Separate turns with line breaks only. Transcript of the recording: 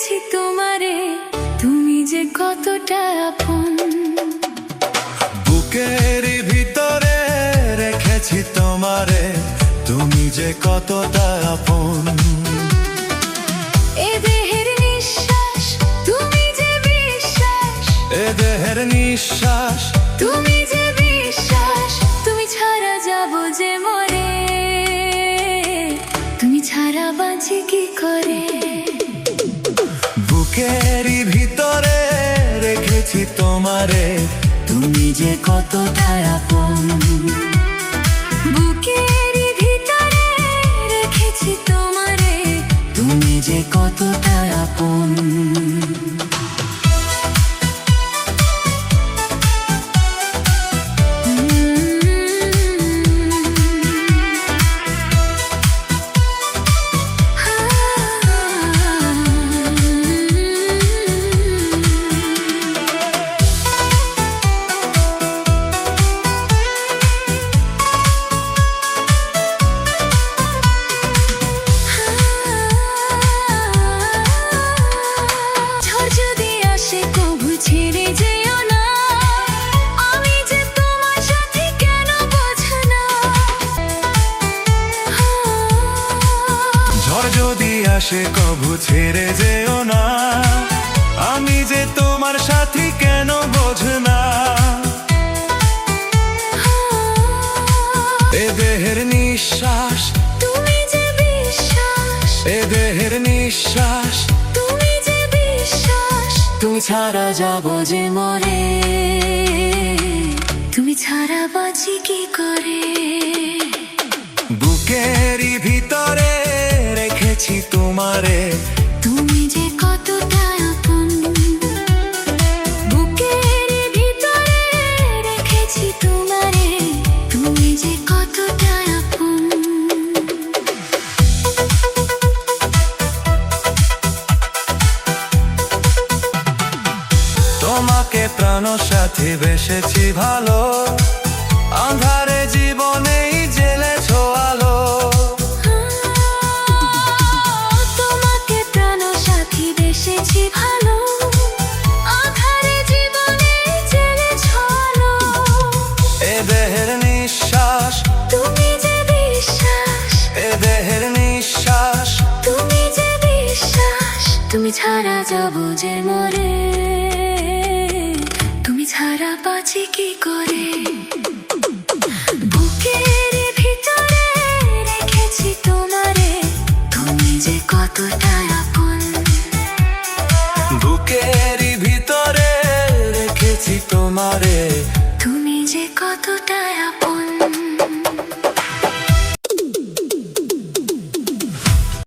রেখেছি তোমারে, তুমি যে কতটা আপন।
বুকের ভিতরে রেখেছি তোমারে, তুমি যে কতটা আপন।
এ দেহের নিঃশ্বাস তুমি যে বিশ্বাস,
এ দেহের নিঃশ্বাস
তুমি যে বিশ্বাস। তুমি ছাড়া যাব যে মরে, তুমি ছাড়া বাঁচি কি করে।
বুকের ভিতরে রেখেছি তোমারে, তুমি যে কতটা আপন।
বুকের ভিতরে রেখেছি তোমারে,
তুমি যে কতটা আপন। যদি আসে কভু ছেড়ে যেও না, আমি যে তোমার সাথী কেন বোঝো না। এ দেহের নিঃশ্বাস
তুমি যে বিশ্বাস,
এ দেহের নিঃশ্বাস
তুমি যে বিশ্বাস।
তুমি ছাড়া যাব যে মরে,
তুমি ছাড়া বাঁচি কি করে।
বুকের ভিতরে রেখেছি তোমারে,
তুমি যে কতটা আপন। বুকের ভিতরে রেখেছি তোমারে, তুমি যে কতটা আপন।
তোমাকে প্রাণ সাথী বেসেছি ভালো, আঁধারে জীবনেই জ্বেলেছো আলো।
তোমাকে প্রাণ সাথী বেসেছি ভালো, আঁধারে জীবনে জ্বেলেছো আলো।
এ দেহের নিঃশ্বাস
তুমি যে বিশ্বাস,
এ দেহের নিঃশ্বাস
তুমি যে বিশ্বাস। তুমি ছাড়া যাব যে মরে, তুমি ছাড়া বাঁচি কি করে। বুকের ভিতরে রেখেছি তোমারে, তুমি যে কতটা আপন।
বুকের ভিতরে রেখেছি তোমারে,
তুমি যে কতটা আপন।